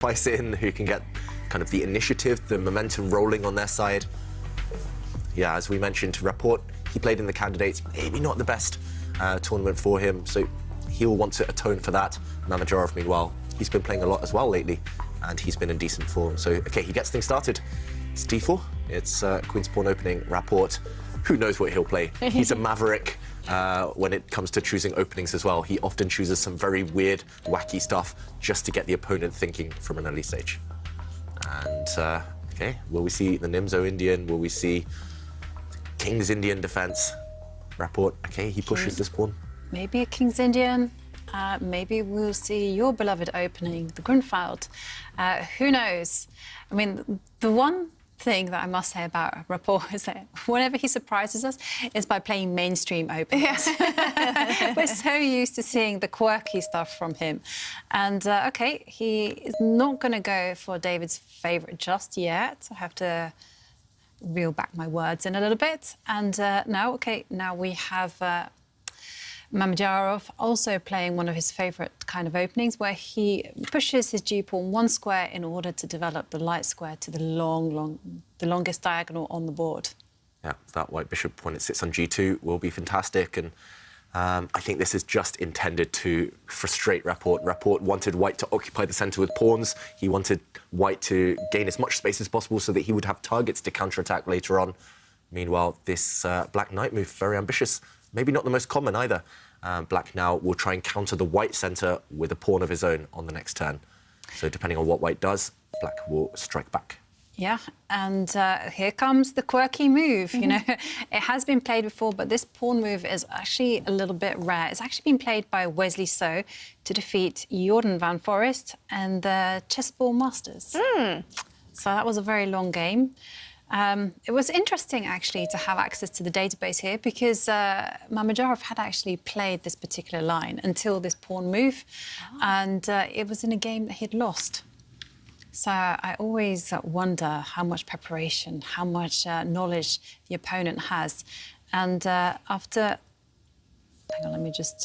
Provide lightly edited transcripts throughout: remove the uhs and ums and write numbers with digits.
sacrifice in, who can get kind of the initiative, the momentum rolling on their side. Yeah, as we mentioned, Rapport, he played in the candidates, maybe not the best tournament for him, so he'll want to atone for that. Mamedyarov, meanwhile, he's been playing a lot as well lately, and he's been in decent form. So, OK, he gets things started. It's d4. It's Queen's Pawn opening. Rapport, who knows what he'll play? He's a maverick when it comes to choosing openings as well. He often chooses some very weird, wacky stuff just to get the opponent thinking from an early stage. And, OK, will we see the Nimzo Indian? Will we see King's Indian defense? Rapport, OK, he pushes this pawn. Maybe a King's Indian. Maybe we'll see your beloved opening, the Grunfeld. Who knows? I mean, the one thing that I must say about Rapport is that whenever he surprises us is by playing mainstream openings. We're so used to seeing the quirky stuff from him. And, OK, he is not going to go for David's favourite just yet. I have to reel back my words in a little bit. And now, OK, now we have Mamedyarov also playing one of his favourite kind of openings, where he pushes his g-pawn one square in order to develop the light square to the the longest diagonal on the board. Yeah, that white bishop, when it sits on g2, will be fantastic. And I think this is just intended to frustrate Rapport. Rapport wanted white to occupy the centre with pawns. He wanted white to gain as much space as possible so that he would have targets to counterattack later on. Meanwhile, this black knight move, very ambitious. Maybe not the most common either. Black now will try and counter the white centre with a pawn of his own on the next turn. So depending on what white does, black will strike back. Yeah, and here comes the quirky move. You know, it has been played before, but this pawn move is actually a little bit rare. It's actually been played by Wesley So to defeat Jordan Van Forest and the Chessball Masters. So that was a very long game. It was interesting, actually, to have access to the database here because Mamedyarov had actually played this particular line until this pawn move, and it was in a game that he'd lost. So I always wonder how much preparation, how much knowledge the opponent has. And after... Hang on, let me just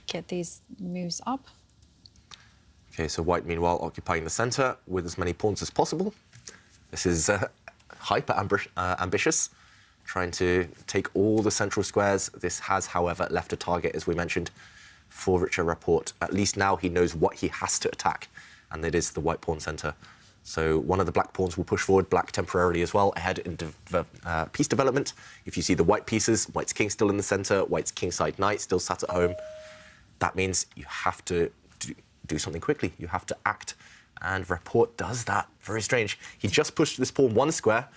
get these moves up. OK, so white, meanwhile, occupying the centre with as many pawns as possible. This is... hyper-ambitious, trying to take all the central squares. This has, however, left a target, as we mentioned, for Richard Rapport. At least now he knows what he has to attack, and it is the white pawn centre. So one of the black pawns will push forward, black temporarily as well, ahead in piece development. If you see the white pieces, white's king still in the centre, white's kingside knight still sat at home. That means you have to do something quickly. You have to act. And Rapport does that. Very strange. He just pushed this pawn one square.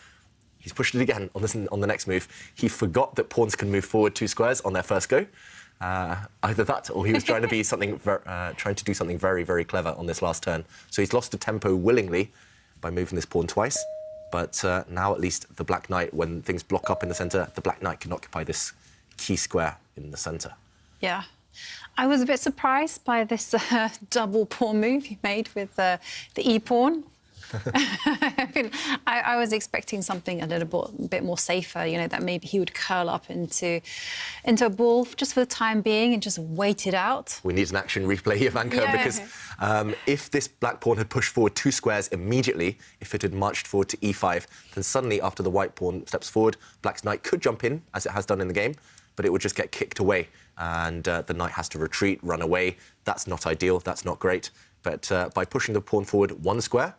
He's pushed it again on the next move. He forgot that pawns can move forward 2 squares on their first go. Either that, or he was trying to be trying to do something very, very clever on this last turn. So he's lost the tempo willingly by moving this pawn twice. But now, at least, the black knight, when things block up in the centre, the black knight can occupy this key square in the centre. Yeah. I was a bit surprised by this double pawn move he made with the e-pawn. I mean, I was expecting something a little bit more safer, you know, that maybe he would curl up into a ball just for the time being and just wait it out. We need an action replay here, Vanka, because if this black pawn had pushed forward 2 squares immediately, if it had marched forward to e5, then suddenly, after the white pawn steps forward, black's knight could jump in, as it has done in the game, but it would just get kicked away, and the knight has to retreat, run away. That's not ideal, that's not great. But by pushing the pawn forward 1 square,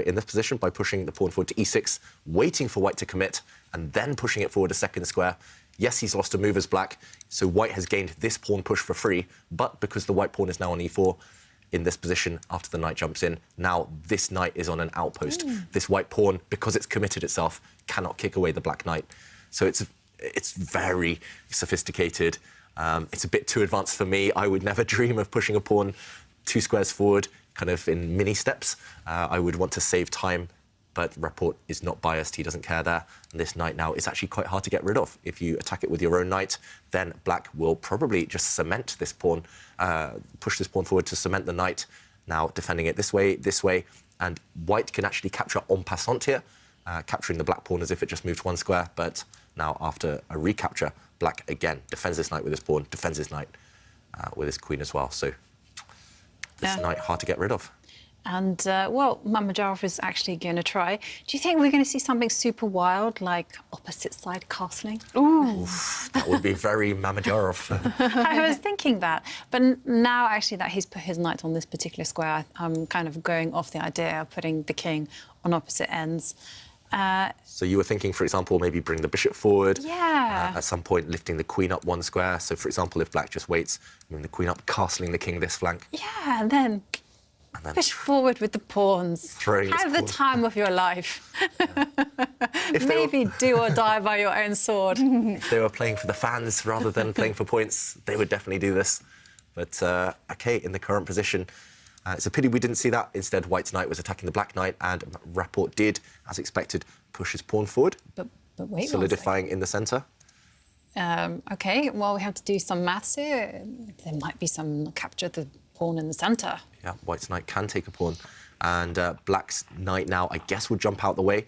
in this position, by pushing the pawn forward to e6, waiting for white to commit, and then pushing it forward a 2nd square, yes, he's lost a move as black, so white has gained this pawn push for free, but because the white pawn is now on e4, in this position, after the knight jumps in, now this knight is on an outpost. This white pawn, because it's committed itself, cannot kick away the black knight. So it's very sophisticated. It's a bit too advanced for me. I would never dream of pushing a pawn 2 squares forward, kind of in mini steps. I would want to save time, but Rapport is not biased. He doesn't care there. And this knight now is actually quite hard to get rid of. If you attack it with your own knight, then black will probably just cement this pawn, push this pawn forward to cement the knight, now defending it this way, and white can actually capture en passant here, capturing the black pawn as if it just moved 1 square, but now after a recapture, black again defends this knight with his pawn, defends his knight with his queen as well. So this knight hard to get rid of. And, well, Mamedyarov is actually going to try. Do you think we're going to see something super wild, like opposite side castling? Ooh. That would be very Mamedyarov. I was thinking that. But now, actually, that he's put his knight on this particular square, I'm kind of going off the idea of putting the king on opposite ends. So you were thinking, for example, maybe bring the bishop forward. Yeah. At some point, lifting the queen up one square. So, for example, if black just waits, moving the queen up, castling the king this flank. Yeah, and then push forward with the pawns. Have the time of your life. Maybe do or die by your own sword. If they were playing for the fans rather than playing for points, they would definitely do this. But, OK, in the current position, it's a pity we didn't see that. Instead, white's knight was attacking the black knight, and Rapport did, as expected, push his pawn forward, But wait solidifying in the centre. OK, well, we have to do some maths here. There might be some capture the pawn in the centre. Yeah, white's knight can take a pawn. And black's knight now, I guess, would jump out the way.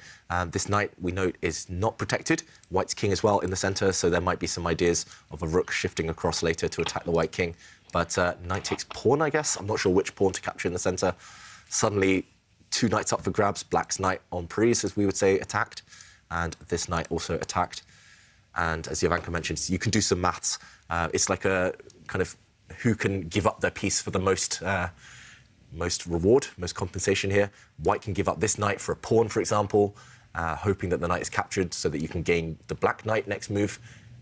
This knight, we note, is not protected. White's king as well in the centre, so there might be some ideas of a rook shifting across later to attack the white king. But knight takes pawn, I guess. I'm not sure which pawn to capture in the centre. Suddenly, two knights up for grabs. Black's knight en prise, as we would say, attacked. And this knight also attacked. And as Jovanka mentioned, you can do some maths. It's like a kind of who can give up their piece for the most reward, most compensation here. White can give up this knight for a pawn, for example, hoping that the knight is captured so that you can gain the black knight next move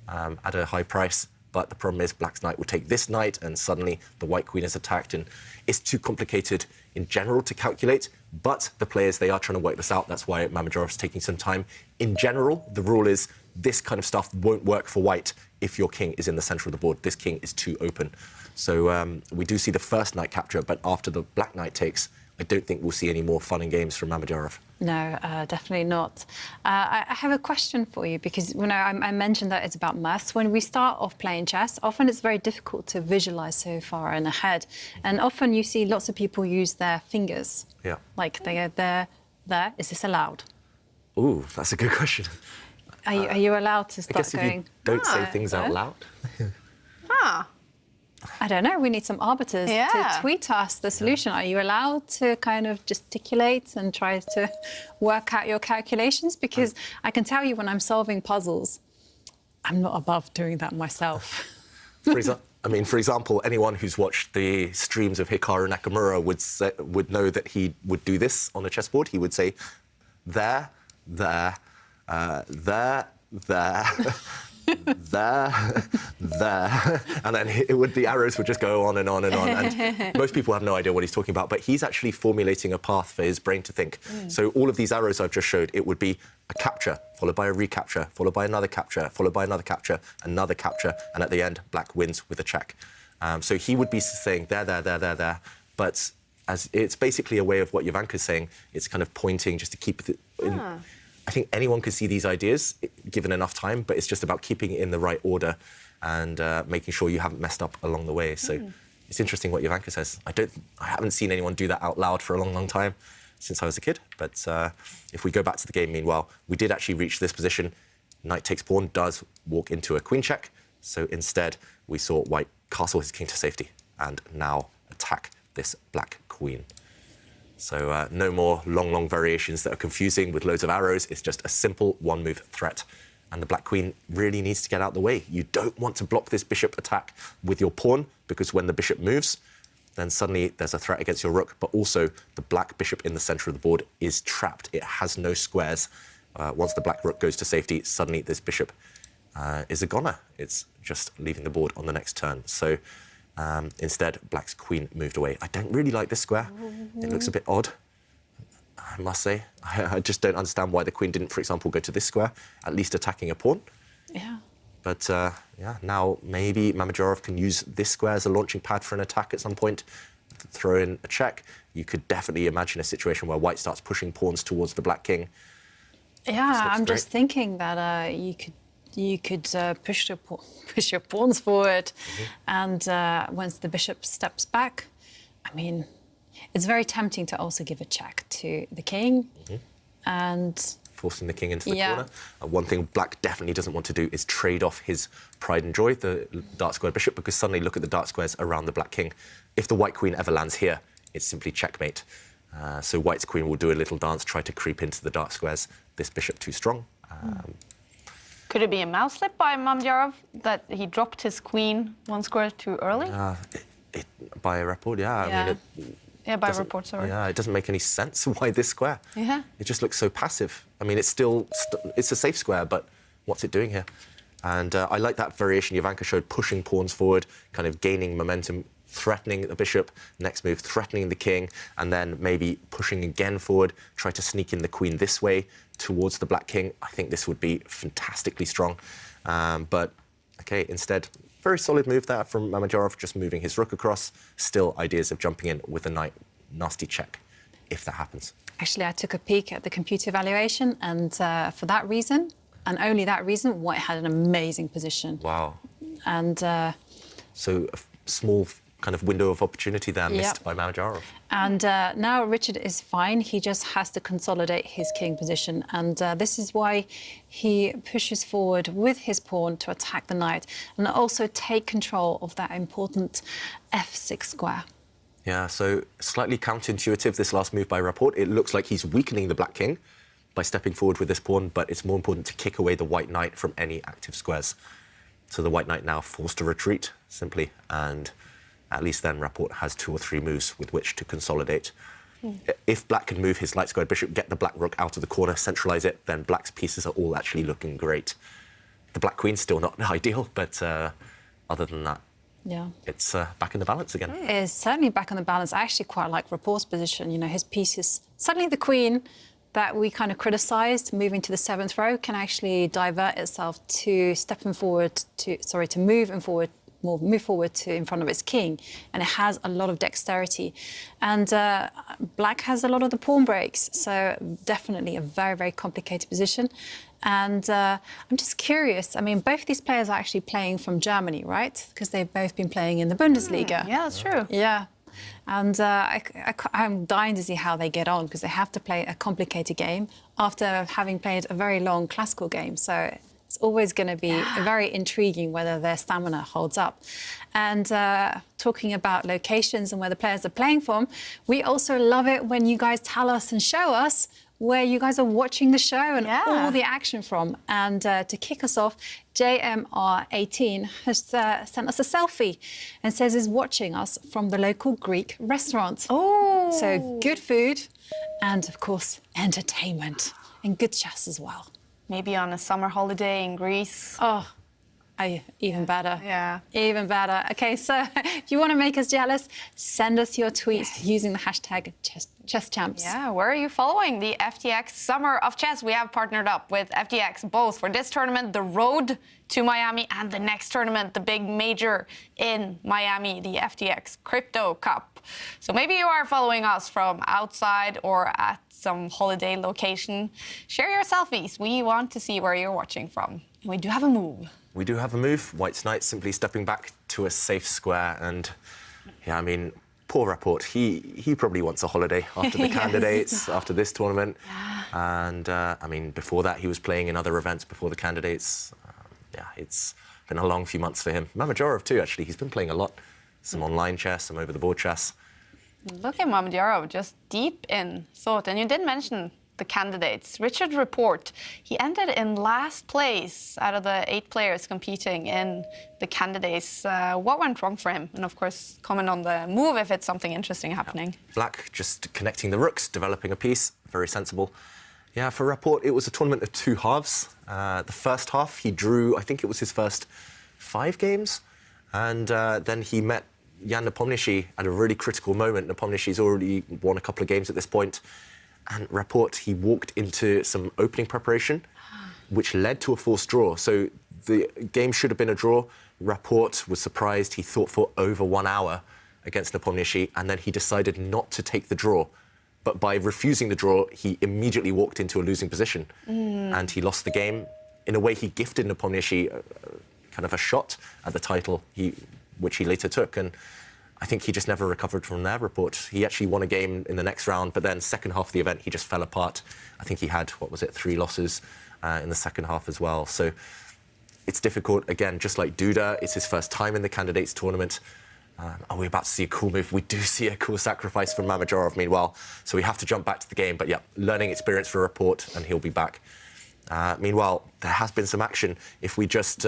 at a high price. But the problem is black's knight will take this knight, and suddenly the white queen is attacked, and it's too complicated in general to calculate. But the players, they are trying to work this out. That's why Mamedyarov is taking some time. In general, the rule is this kind of stuff won't work for white if your king is in the centre of the board. This king is too open. So we do see the first knight capture, but after the black knight takes, I don't think we'll see any more fun and games from Mamedyarov. No, definitely not. I have a question for you, because I mentioned that it's about maths. When we start off playing chess, often it's very difficult to visualize so far in ahead. And often you see lots of people use their fingers. Yeah. Like they're there. Is this allowed? Ooh, that's a good question. Are you allowed to I start guess if going? you don't say things out loud. I don't know. We need some arbiters to tweet us the solution. Are you allowed to kind of gesticulate and try to work out your calculations? Because I can tell you, when I'm solving puzzles, I'm not above doing that myself. For example, anyone who's watched the streams of Hikaru Nakamura would know that he would do this on a chessboard. He would say, there, there, there, there, and then the arrows would just go on and on and on. And most people have no idea what he's talking about, but he's actually formulating a path for his brain to think. So all of these arrows I've just showed, it would be a capture, followed by a recapture, followed by another capture, followed by another capture, another capture, and at the end, black wins with a check. So he would be saying there, there, there, there, there, but as it's basically a way of what Jovanka's saying. It's kind of pointing just to keep it in. I think anyone could see these ideas given enough time, but it's just about keeping it in the right order and making sure you haven't messed up along the way. So it's interesting what Jovanka says. I haven't seen anyone do that out loud for a long, long time since I was a kid. But if we go back to the game, meanwhile, we did actually reach this position. Knight takes pawn, does walk into a queen check. So instead, we saw white castle his king to safety and now attack this black queen. So no more long, long variations that are confusing with loads of arrows. It's just a simple one-move threat. And the black queen really needs to get out the way. You don't want to block this bishop attack with your pawn, because when the bishop moves, then suddenly there's a threat against your rook. But also, the black bishop in the centre of the board is trapped. It has no squares. Once the black rook goes to safety, suddenly this bishop is a goner. It's just leaving the board on the next turn. So instead, black's queen moved away. I don't really like this square. It looks a bit odd, I must say. I just don't understand why the queen didn't, for example, go to this square, at least attacking a pawn. Yeah. But yeah, now maybe Mamedyarov can use this square as a launching pad for an attack at some point, throw in a check. You could definitely imagine a situation where white starts pushing pawns towards the black king. Yeah, I'm just thinking that you could push your pawns forward, and once the bishop steps back, I mean, it's very tempting to also give a check to the king, and forcing the king into the corner. One thing black definitely doesn't want to do is trade off his pride and joy, the dark square bishop, because suddenly look at the dark squares around the black king. If the white queen ever lands here, it's simply checkmate. So white's queen will do a little dance, try to creep into the dark squares. This bishop too strong. Could it be a mouse slip by Mamedyarov that he dropped his queen 1 square too early? By a Rapport, yeah. Yeah. I mean, By Rapport, sorry. Yeah, it doesn't make any sense. Why this square? Yeah. It just looks so passive. I mean, it's still it's a safe square, but what's it doing here? And I like that variation Jovanka showed, pushing pawns forward, kind of gaining momentum, threatening the bishop, next move threatening the king, and then maybe pushing again forward, try to sneak in the queen this way towards the black king. I think this would be fantastically strong. But, OK, instead, very solid move there from Mamedyarov, just moving his rook across. Still ideas of jumping in with a knight. Nasty check, if that happens. Actually, I took a peek at the computer evaluation, and for that reason, and only that reason, white had an amazing position. Wow. And so a small kind of window of opportunity there missed by Mamedyarov. And now Richard is fine. He just has to consolidate his king position. And this is why he pushes forward with his pawn to attack the knight and also take control of that important f6 square. Yeah, so slightly counterintuitive, this last move by Rapport. It looks like he's weakening the black king by stepping forward with this pawn, but it's more important to kick away the white knight from any active squares. So the white knight now forced to retreat, simply, and at least then Rapport has 2 or 3 moves with which to consolidate. If black can move his light squared bishop, get the black rook out of the corner, centralise it, then black's pieces are all actually looking great. The black queen's still not ideal, but other than that, Yeah. it's back in the balance again. It's certainly back on the balance. I actually quite like Rapport's position. You know, his pieces, suddenly the queen that we kind of criticised, moving to the 7th row, can actually divert itself to stepping forward to move forward to in front of its king, and it has a lot of dexterity. And black has a lot of the pawn breaks, so definitely a very, very complicated position. And I'm just curious, I mean, both these players are actually playing from Germany, right? Because they've both been playing in the Bundesliga. Yeah, that's true. Yeah. And I'm dying to see how they get on, because they have to play a complicated game after having played a very long classical game. So it's always going to be very intriguing whether their stamina holds up. And talking about locations and where the players are playing from, we also love it when you guys tell us and show us where you guys are watching the show and all the action from. And to kick us off, JMR18 has sent us a selfie and says he's watching us from the local Greek restaurant. Oh! So good food and, of course, entertainment and good chess as well. Maybe on a summer holiday in Greece. Oh, even better. Yeah. Even better. OK, so if you want to make us jealous, send us your tweets using the hashtag #ChessChamps. Yeah, where are you following the FTX Summer of Chess? We have partnered up with FTX both for this tournament, the road to Miami, and the next tournament, the big major in Miami, the FTX Crypto Cup. So maybe you are following us from outside or at some holiday location. Share your selfies. We want to see where you're watching from. We do have a move. We do have a move. White's knight simply stepping back to a safe square. And, yeah, I mean, poor Rapport. He probably wants a holiday after the candidates, after this tournament. Yeah. And, I mean, before that, he was playing in other events before the candidates. Yeah, it's been a long few months for him. Mamedyarov, too, actually. He's been playing a lot. Some online chess, some over-the-board chess. Look at Mamedyarov, just deep in thought. And you did mention the candidates. Richard Rapport, he ended in last place out of the 8 players competing in the candidates. What went wrong for him? And of course, comment on the move if it's something interesting happening. Black just connecting the rooks, developing a piece, very sensible. Yeah, for Rapport, it was a tournament of 2 halves. The first half, he drew, I think it was his first 5 games. And then he met Jan Nepomniachtchi at a really critical moment. Nepomniachtchi's already won a couple of games at this point. And Rapport, he walked into some opening preparation, which led to a forced draw. So the game should have been a draw. Rapport was surprised. He thought for over 1 hour against Nepomniachtchi, and then he decided not to take the draw. But by refusing the draw, he immediately walked into a losing position, and he lost the game. In a way, he gifted Nepomniachtchi kind of a shot at the title, which he later took. And I think he just never recovered from their Rapport. He actually won a game in the next round, but then second half of the event, he just fell apart. I think he had, 3 losses in the second half as well. So it's difficult. Again, just like Duda, it's his first time in the candidates tournament. Are we about to see a cool move? We do see a cool sacrifice from Mamedyarov, meanwhile. So we have to jump back to the game. But yeah, learning experience for Rapport, and he'll be back. Meanwhile, there has been some action. If we just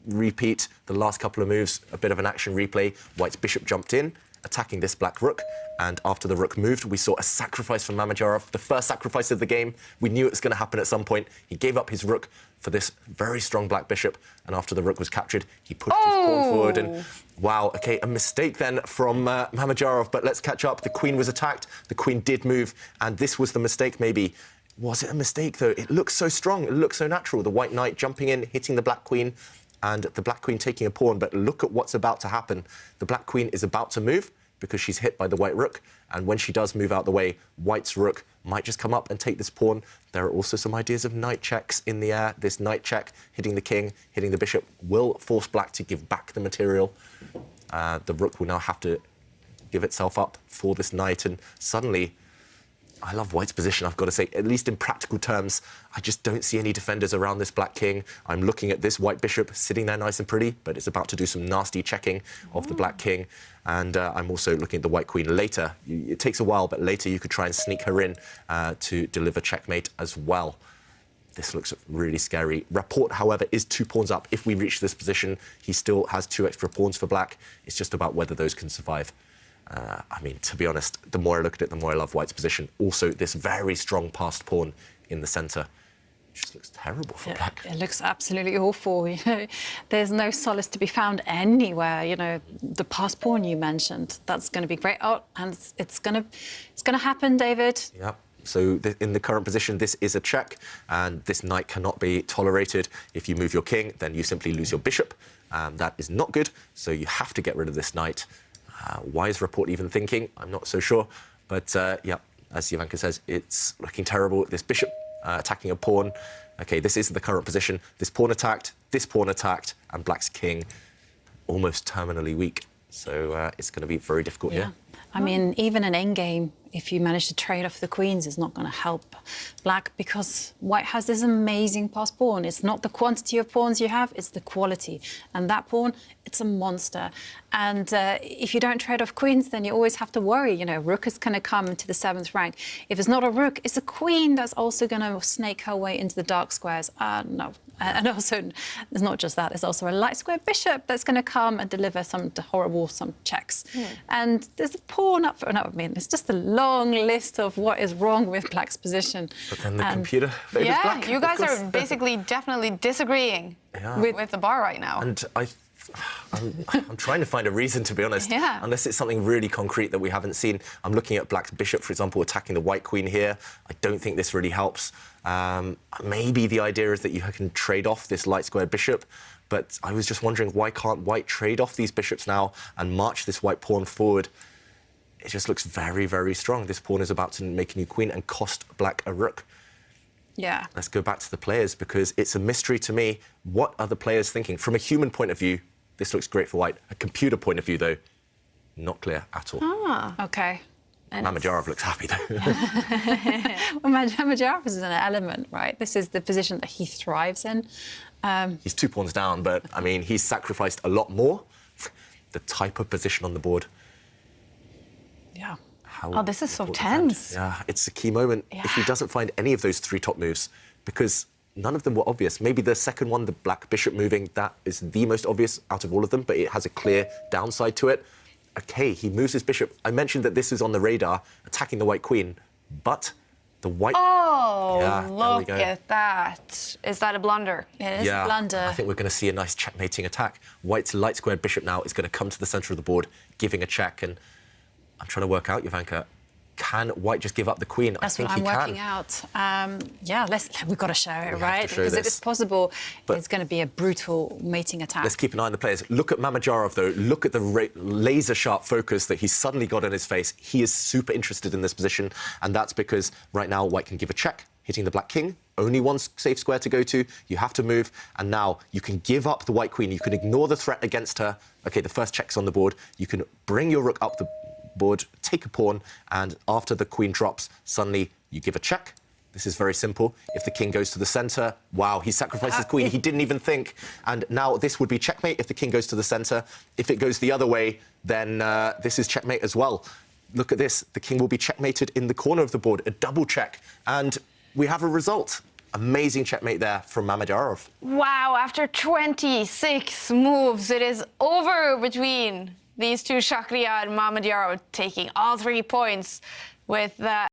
repeat the last couple of moves, a bit of an action replay. White's bishop jumped in, attacking this black rook. And after the rook moved, we saw a sacrifice from Mamedyarov, the first sacrifice of the game. We knew it was going to happen at some point. He gave up his rook for this very strong black bishop. And after the rook was captured, he pushed his pawn forward. And wow, OK, a mistake then from Mamedyarov. But let's catch up. The queen was attacked. The queen did move. And this was the mistake, maybe. Was it a mistake, though? It looks so strong. It looks so natural. The white knight jumping in, hitting the black queen, and the black queen taking a pawn. But look at what's about to happen. The black queen is about to move because she's hit by the white rook. And when she does move out the way, white's rook might just come up and take this pawn. There are also some ideas of knight checks in the air. This knight check, hitting the king, hitting the bishop, will force black to give back the material. The rook will now have to give itself up for this knight. And suddenly, I love white's position, I've got to say. At least in practical terms, I just don't see any defenders around this black king. I'm looking at this white bishop sitting there nice and pretty, but it's about to do some nasty checking of the black king. And I'm also looking at the white queen later. It takes a while, but later you could try and sneak her in to deliver checkmate as well. This looks really scary. Rapport, however, is 2 pawns up. If we reach this position, he still has 2 extra pawns for black. It's just about whether those can survive. I mean, to be honest, the more I look at it, the more I love white's position. Also, this very strong passed pawn in the centre. It just looks terrible for black. It looks absolutely awful. You know, there's no solace to be found anywhere. You know, the passed pawn you mentioned, that's going to be great. Oh, and it's going to happen, David. Yeah. So in the current position, this is a check, and this knight cannot be tolerated. If you move your king, then you simply lose your bishop. That is not good. So you have to get rid of this knight. Why is Rapport even thinking? I'm not so sure. But, yeah, as Jovanka says, it's looking terrible. This bishop attacking a pawn. OK, this is the current position. This pawn attacked, and black's king almost terminally weak. So it's going to be very difficult here. I mean, even an endgame, if you manage to trade off the queens, is not going to help black because white has this amazing passed pawn. It's not the quantity of pawns you have, it's the quality. And that pawn, it's a monster. And if you don't trade off queens, then you always have to worry. You know, rook is going to come to the 7th rank. If it's not a rook, it's a queen that's also going to snake her way into the dark squares. No. And also, it's not just that, it's also a light square bishop that's going to come and deliver some horrible checks. And there's a pawn up for... No, I mean, it's just a long list of what is wrong with black's position. But then the computer favours black. Yeah, you guys are basically definitely disagreeing with the bar right now. And I'm trying to find a reason, to be honest, unless it's something really concrete that we haven't seen. I'm looking at black's bishop, for example, attacking the white queen here. I don't think this really helps. Maybe the idea is that you can trade off this light square bishop, but I was just wondering, why can't white trade off these bishops now and march this white pawn forward? It just looks very, very strong. This pawn is about to make a new queen and cost black a rook. Yeah. Let's go back to the players, because it's a mystery to me. What are the players thinking? From a human point of view, this looks great for white. A computer point of view, though, not clear at all. OK. Mamedyarov looks happy, though. Well, Mamedyarov is an element, right? This is the position that he thrives in. He's 2 pawns down, but, I mean, he's sacrificed a lot more. The type of position on the board. Yeah. Oh, this is so tense. Yeah, it's a key moment. If he doesn't find any of those 3 top moves, because none of them were obvious. Maybe the second one, the black bishop moving, that is the most obvious out of all of them, but it has a clear downside to it. OK, he moves his bishop. I mentioned that this is on the radar, attacking the white queen, but the white... Oh, look at that. Is that a blunder? It is a blunder. I think we're going to see a nice checkmating attack. White's light-squared bishop now is going to come to the centre of the board, giving a check, and I'm trying to work out, Jovanka, can white just give up the queen? That's I think what I'm working out. Yeah, we've got to show it, right? Because if it's possible, it's going to be a brutal mating attack. Let's keep an eye on the players. Look at Mamedyarov, though. Look at the laser-sharp focus that he's suddenly got in his face. He is super interested in this position, and that's because right now white can give a check, hitting the black king. Only one safe square to go to. You have to move, and now you can give up the white queen. You can ignore the threat against her. OK, the first check's on the board. You can bring your rook up the board, take a pawn, and after the queen drops, suddenly you give a check. This is very simple. If the king goes to the centre, wow, he sacrificed his queen. He didn't even think. And now this would be checkmate if the king goes to the centre. If it goes the other way, then this is checkmate as well. Look at this. The king will be checkmated in the corner of the board, a double check. And we have a result. Amazing checkmate there from Mamedyarov. Wow, after 26 moves, it is over between these two. Shakhriyar and Mamedyarov taking all 3 points with